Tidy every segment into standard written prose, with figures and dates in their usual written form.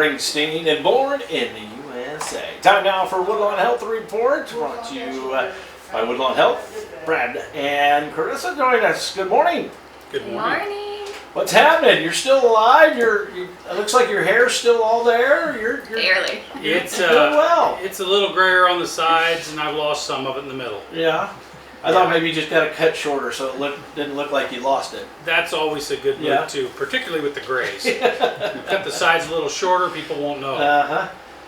Springsteen and born in the USA. Time now for Woodlawn Health Report, brought to you by Woodlawn Health. Brad and Carissa joining us. Good morning. Good morning. What's happening? You're still alive. It looks like your hair's still all there. You're barely. It's doing well. It's a little grayer on the sides, and I've lost some of it in the middle. Yeah. I thought maybe you just got it cut shorter so it didn't look like you lost it. That's always a good look too, particularly with the grays. You cut the sides a little shorter, people won't know.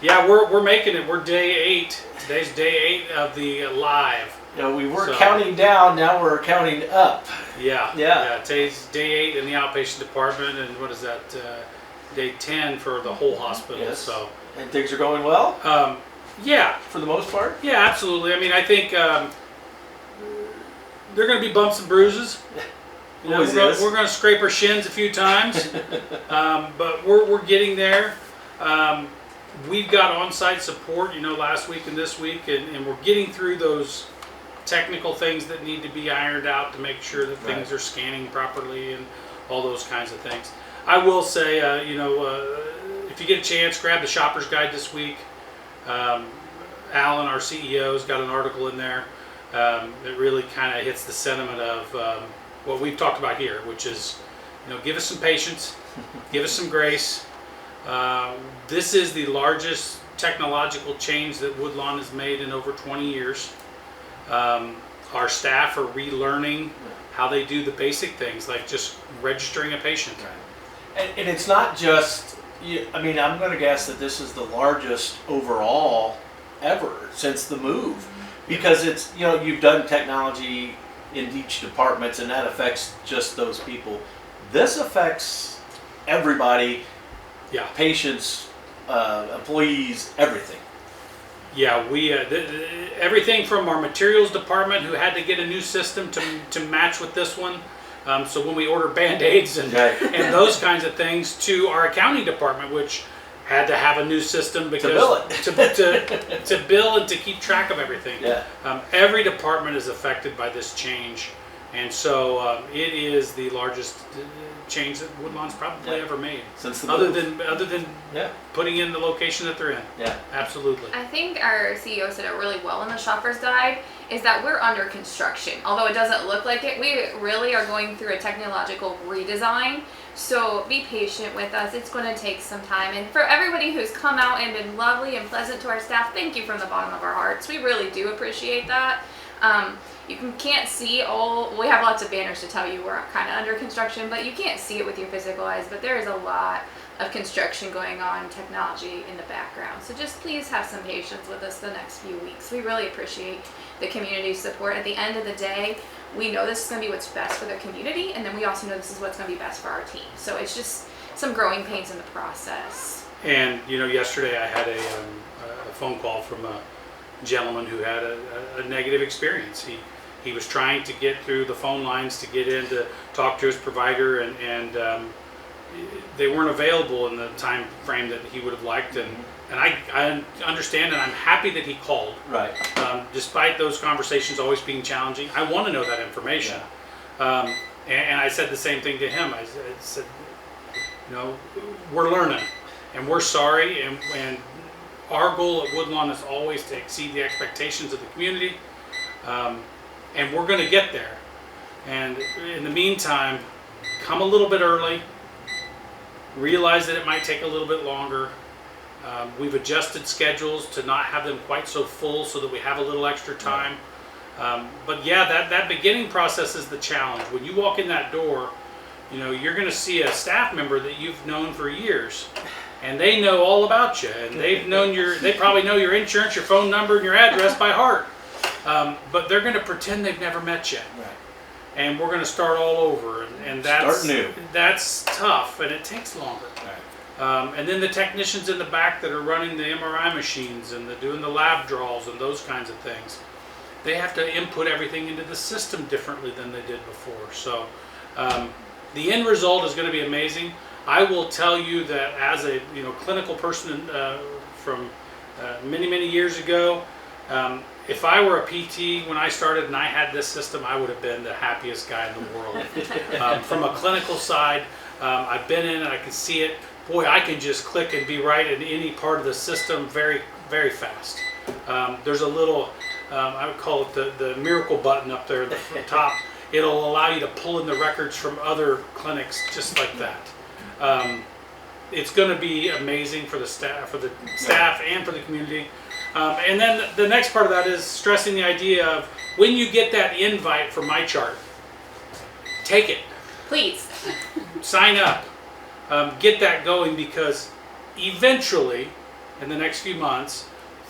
Yeah, we're making it. We're day 8. Today's day 8 of the live. We were counting down. Now we're counting up. Yeah. Today's day 8 in the outpatient department, and what is that? Day 10 for the whole hospital. Yes. So. And things are going well. Yeah. For the most part. Yeah, absolutely. I mean, I think. There are going to be bumps and bruises. We're going to scrape our shins a few times, but we're getting there. We've got on-site support, last week and this week, and we're getting through those technical things that need to be ironed out to make sure that things are scanning properly and all those kinds of things. I will say, if you get a chance, grab the Shopper's Guide this week. Alan, our CEO, has got an article in there. It really kind of hits the sentiment of what we've talked about here, which is, give us some patience, give us some grace. This is the largest technological change that Woodlawn has made in over 20 years. Our staff are relearning how they do the basic things, like just registering a patient. Right. And it's not just, I'm going to guess that this is the largest overall ever since the move. Because it's, you've done technology in each department and that affects just those people. This affects everybody, patients, employees, everything. Yeah, we everything from our materials department, who had to get a new system to match with this one. So when we order Band-Aids and those kinds of things, to our accounting department, which had to have a new system because to bill and to keep track of everything. Every department is affected by this change, and so it is the largest change that Woodlawn's probably ever made. Since the other move. than putting in the location that they're in. Yeah, absolutely. I think our CEO said it really well in the Shopper's Guide, is that we're under construction. Although it doesn't look like it, we really are going through a technological redesign. So be patient with us. It's going to take some time. And for everybody who's come out and been lovely and pleasant to our staff, thank you from the bottom of our hearts. We really do appreciate that. You can't see we have lots of banners to tell you we're kind of under construction, but you can't see it with your physical eyes. But there is a lot of construction going on, technology in the background. So just please have some patience with us the next few weeks. We really appreciate the community support. At the end of the day, we know this is going to be what's best for the community, and then we also know this is what's going to be best for our team. So it's just some growing pains in the process. And yesterday I had a phone call from a gentleman who had a negative experience. He was trying to get through the phone lines to get in to talk to his provider, and they weren't available in the time frame that he would have liked. And I understand, and I'm happy that he called. Right. Despite those conversations always being challenging, I want to know that information. And I said the same thing to him. I said, we're learning, and we're sorry, and our goal at Woodlawn is always to exceed the expectations of the community, and we're going to get there. And in the meantime, come a little bit early, realize that it might take a little bit longer. We've adjusted schedules to not have them quite so full so that we have a little extra time. But that beginning process is the challenge. When you walk in that door, you're going to see a staff member that you've known for years, and they know all about you, and they probably know your insurance, your phone number, and your address by heart. But they're going to pretend they've never met you. Right. And we're going to start all over, and that's tough, and it takes longer. Right. And then the technicians in the back that are running the MRI machines and doing the lab draws and those kinds of things, they have to input everything into the system differently than they did before. So the end result is going to be amazing. I will tell you that as a clinical person from many years ago, if I were a PT when I started and I had this system, I would have been the happiest guy in the world. From a clinical side, I've been in it, I can see it. boy, I can just click and be right in any part of the system very, very fast. There's a little, I would call it the miracle button up there at the top. It'll allow you to pull in the records from other clinics just like that. It's going to be amazing for the staff, and for the community. And then the next part of that is stressing the idea of when you get that invite from MyChart, take it. Please. Sign up. Get that going, because eventually, in the next few months,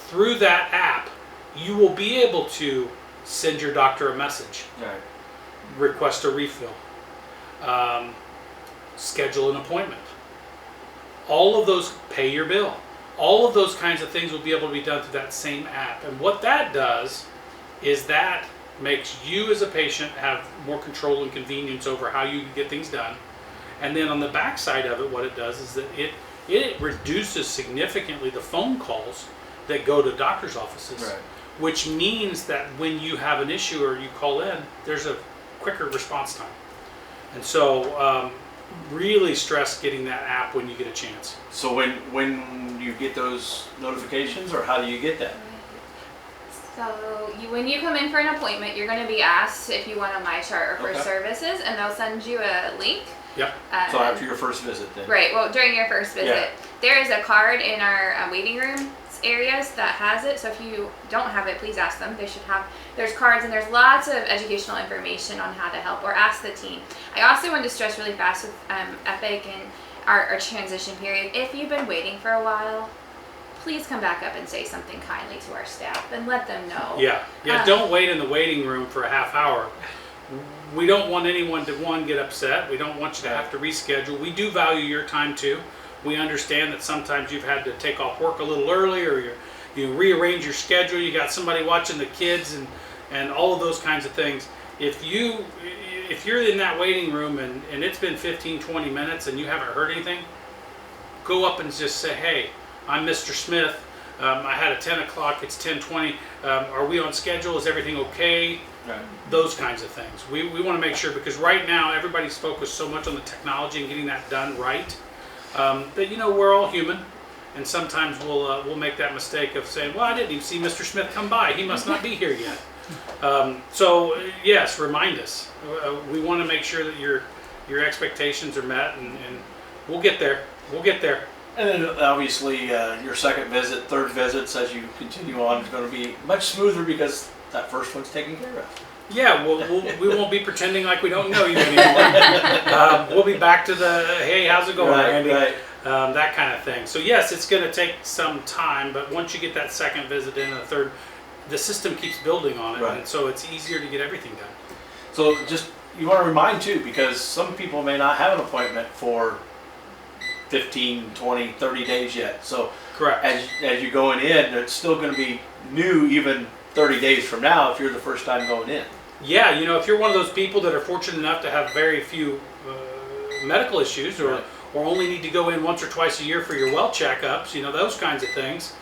through that app, you will be able to send your doctor a message, Right. request a refill, schedule an appointment. All of those, pay your bill. All of those kinds of things will be able to be done through that same app. And what that does is that makes you as a patient have more control and convenience over how you get things done. And then on the back side of it, what it does is that it reduces significantly the phone calls that go to doctor's offices. Right. Which means that when you have an issue or you call in, there's a quicker response time. And so really stress getting that app when you get a chance. So when you get those notifications, or how do you get that? So when you come in for an appointment, you're going to be asked if you want a MyChart or for Okay. services, and they'll send you a link. Yep. So after your first visit then? Right, well, during your first visit. Yeah. There is a card in our waiting room areas that has it, so if you don't have it, please ask them. They should have, there's cards and there's lots of educational information on how to help, or ask the team. I also wanted to stress really fast with Epic and our transition period, if you've been waiting for a while, please come back up and say something kindly to our staff and let them know. Yeah. Don't wait in the waiting room for a half hour. We don't want anyone to, get upset. We don't want you to have to reschedule. We do value your time too. We understand that sometimes you've had to take off work a little early, or you rearrange your schedule. You got somebody watching the kids and all of those kinds of things. If you're in that waiting room and it's been 15, 20 minutes and you haven't heard anything, go up and just say, hey, I'm Mr. Smith. I had a 10 o'clock, it's 10:20. Are we on schedule? Is everything okay? Right. Those kinds of things. We want to make sure, because right now everybody's focused so much on the technology and getting that done right, that we're all human, and sometimes we'll make that mistake of saying, well, I didn't even see Mr. Smith come by. He must not be here yet. So yes, remind us. We want to make sure that your expectations are met, and we'll get there. We'll get there. And then obviously your second visit, third visits, as you continue on, is going to be much smoother because that first one's taken care of. Yeah, we won't be pretending like we don't know you anymore. We'll be back to the, hey, how's it going, Randy? Right. That kind of thing. So yes, it's going to take some time, but once you get that second visit in and the third, the system keeps building on it, Right. and so it's easier to get everything done. So just, you want to remind too, because some people may not have an appointment for 15, 20, 30 days yet. So Correct. as you're going in, it's still going to be new even 30 days from now if you're the first time going in. Yeah, if you're one of those people that are fortunate enough to have very few medical issues, or Right. or only need to go in once or twice a year for your well checkups, those kinds of things.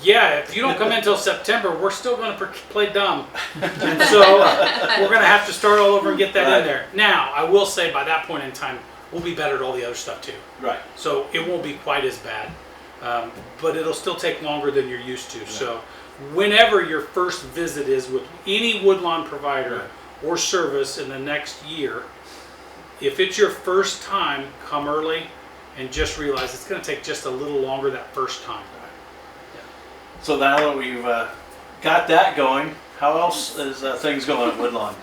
Yeah, if you don't come in until September, we're still going to play dumb. And so we're going to have to start all over and get that Right. in there. Now, I will say by that point in time, we'll be better at all the other stuff too. Right. So it won't be quite as bad, but it'll still take longer than you're used to. Right. So whenever your first visit is with any Woodlawn provider Right. or service in the next year, if it's your first time, come early and just realize it's going to take just a little longer that first time. So now that we've got that going, how else is things going at Woodlawn?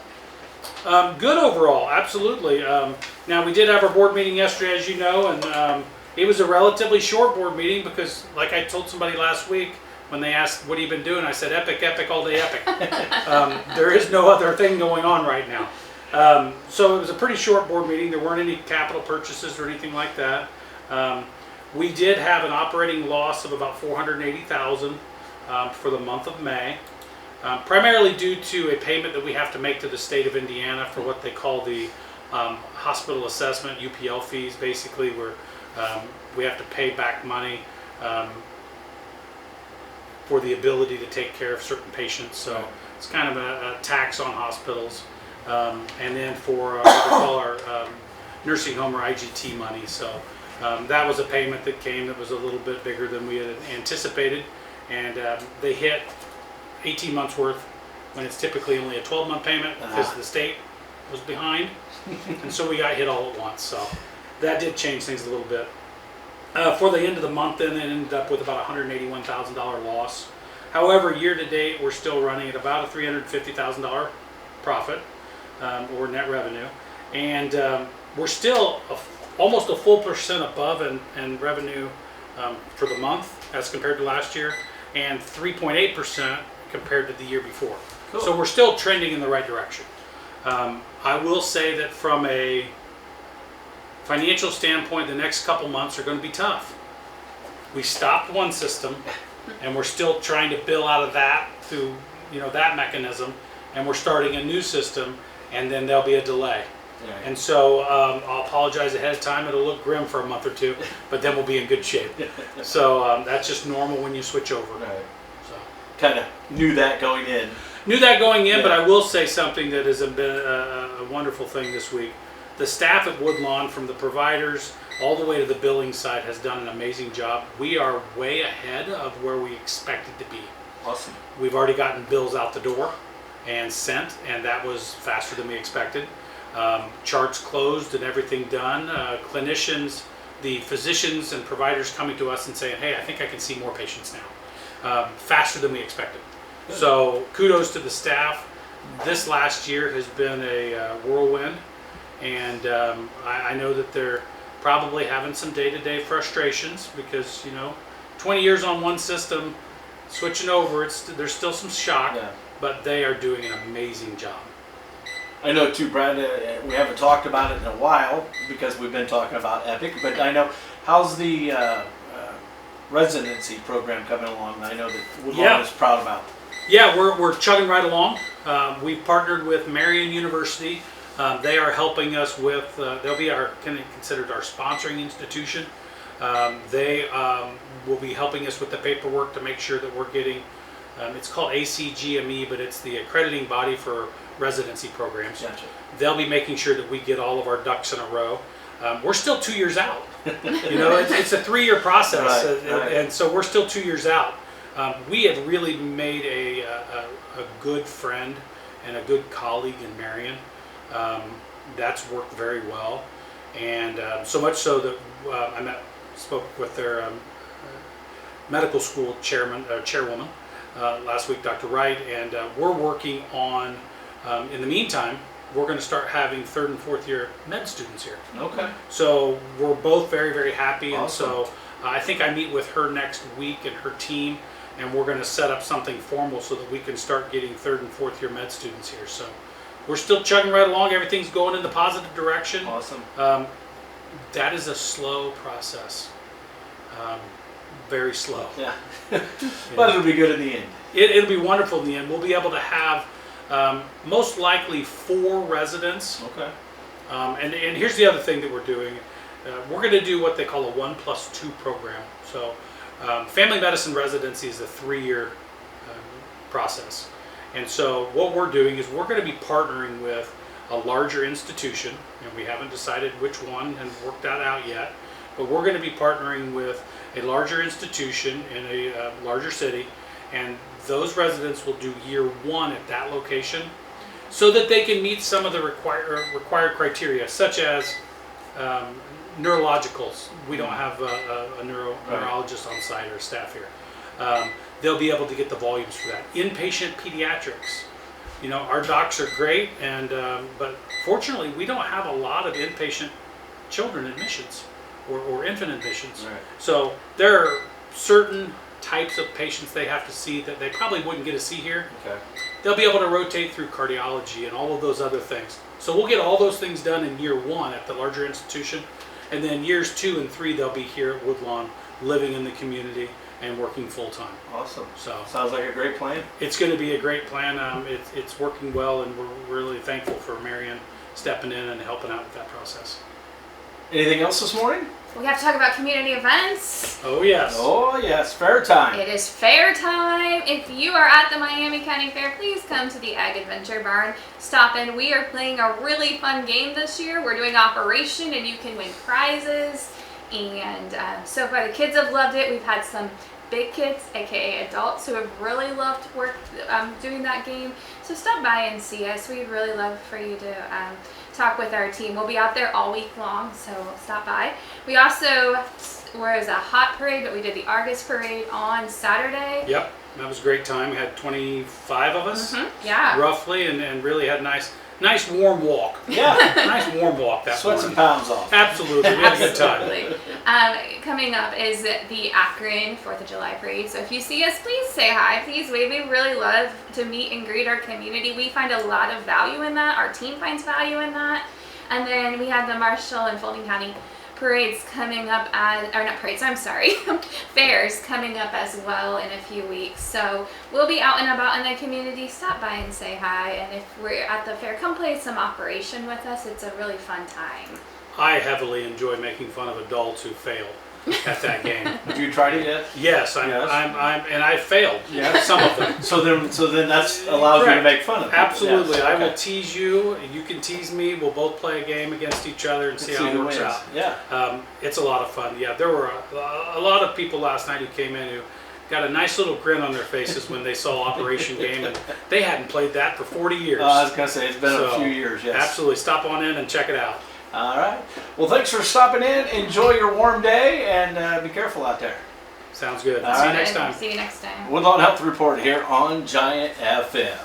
Good overall, absolutely. Now we did have our board meeting yesterday, as you know, and it was a relatively short board meeting because, like I told somebody last week when they asked, what have you been doing? I said, epic, epic, all day epic. There is no other thing going on right now. So it was a pretty short board meeting. There weren't any capital purchases or anything like that. We did have an operating loss of about $480,000 for the month of May. Primarily due to a payment that we have to make to the state of Indiana for what they call the hospital assessment, UPL fees, basically, where we have to pay back money for the ability to take care of certain patients. So it's kind of a tax on hospitals. And then for what we call our nursing home or IGT money. So That was a payment that came that was a little bit bigger than we had anticipated, and they hit 18 months worth when it's typically only a 12-month payment because the state was behind, and so we got hit all at once. So that did change things a little bit. For the end of the month, then it ended up with about $181,000 loss. However, year to date, we're still running at about a $350,000 profit or net revenue, and we're still almost a full percent above in revenue for the month as compared to last year, and 3.8% compared to the year before. Cool. So we're still trending in the right direction. I will say that from a financial standpoint, the next couple months are going to be tough. We stopped one system, and we're still trying to bill out of that through that mechanism, and we're starting a new system, and then there'll be a delay. Right. And so I'll apologize ahead of time. It'll look grim for a month or two, but then we'll be in good shape. So that's just normal when you switch over. Right. So Kind of knew that going in. knew that going in, Yeah. but I will say something that has been a wonderful thing this week. The staff at Woodlawn, from the providers all the way to the billing side, has done an amazing job. We are way ahead of where we expected to be. Awesome. We've already gotten bills out the door and sent, and that was faster than we expected. Charts closed and everything done. Clinicians, the physicians and providers coming to us and saying, hey, I think I can see more patients now. Faster than we expected. Good. So kudos to the staff. This last year has been a whirlwind, and I know that they're probably having some day-to-day frustrations because 20 years on one system, switching over, there's still some shock, Yeah. but they are doing an amazing job. I know too, Brad, we haven't talked about it in a while because we've been talking about Epic, but I know, how's the residency program coming along? I know that Woodlawn is proud about. Yeah, we're chugging right along. We've partnered with Marian University. They are helping us with, they'll be considered our sponsoring institution. They will be helping us with the paperwork to make sure that we're getting, it's called ACGME, but it's the accrediting body for residency programs. Gotcha. They'll be making sure that we get all of our ducks in a row. We're still 2 years out. It's a 3-year process, Right. and so we're still 2 years out. We have really made a good friend and a good colleague in Marion. That's worked very well, and so much so that I spoke with their medical school chairwoman last week, Dr. Wright, and we're working on. In the meantime, we're going to start having 3rd and 4th year med students here. Okay. So we're both very, very happy, and Awesome. so I think I meet with her next week and her team, and we're going to set up something formal so that we can start getting 3rd and 4th year med students here. So we're still chugging right along. Everything's going in the positive direction. Awesome. That is a slow process. Very slow. Yeah. But it'll be good in the end. It'll be wonderful in the end. We'll be able to have most likely 4 residents. Okay. And here's the other thing that we're doing. We're going to do what they call a 1+2 program. So family medicine residency is a 3-year process. And so what we're doing is we're going to be partnering with a larger institution, and we haven't decided which one and worked that out yet, but we're going to be partnering with a larger institution in a larger city, and those residents will do year 1 at that location so that they can meet some of the required criteria, such as neurologicals. We don't have a neurologist on site or staff here. They'll be able to get the volumes for that. Inpatient pediatrics. Our docs are great, and but fortunately we don't have a lot of inpatient children admissions or infant admissions. Right. So there are certain types of patients they have to see that they probably wouldn't get to see here. Okay. They'll be able to rotate through cardiology and all of those other things. So we'll get all those things done in year 1 at the larger institution, and then years 2 and 3 they'll be here at Woodlawn, living in the community and working full time. Awesome. So Sounds like a great plan. it's going to be a great plan. It's working well, and we're really thankful for Marion stepping in and helping out with that process. Anything else this morning? We have to talk about community events. Oh yes. Oh yes, fair time. It is fair time. If you are at the Miami County Fair, please come to the Ag Adventure Barn. Stop in. We are playing a really fun game this year. We're doing Operation, and you can win prizes. And so far the kids have loved it. We've had some big kids, aka adults, who have really loved doing that game. So stop by and see us. We'd really love for you to talk with our team. We'll be out there all week long, so stop by. We also was a hot parade, but we did the Argus parade on Saturday. Yep, that was a great time. We had 25 of us, Yeah, roughly, and really had a nice warm walk. Yeah. Nice warm walk that Sweat morning. some pounds off. Absolutely, we had a good time. Absolutely. Coming up is the Akron 4th of July parade. So if you see us, please say hi. Please wave. We really love to meet and greet our community. We find a lot of value in that. Our team finds value in that. And then we had the Marshall and Fulton County parades coming up fairs coming up as well in a few weeks. So we'll be out and about in the community. Stop by and say hi. And if we're at the fair, come play some Operation with us. It's a really fun time. I heavily enjoy making fun of adults who fail at that game. Have you tried it yet? Yes, and I failed. Yeah. Some of them. So then that's allows you to make fun of people. Absolutely. Yes. I Okay. will tease you. You can tease me. We'll both play a game against each other and see how it who works wins. out. Yeah. It's a lot of fun. Yeah, there were a lot of people last night who came in who got a nice little grin on their faces when they saw Operation Game, and they hadn't played that for 40 years. I was gonna say it's been a So, few years. Yes. Absolutely. Stop on in and check it out. All right. Well, thanks for stopping in. Enjoy your warm day, and be careful out there. Sounds good. All See you right. next time. See you next time. Woodlawn Health Report here on Giant FM.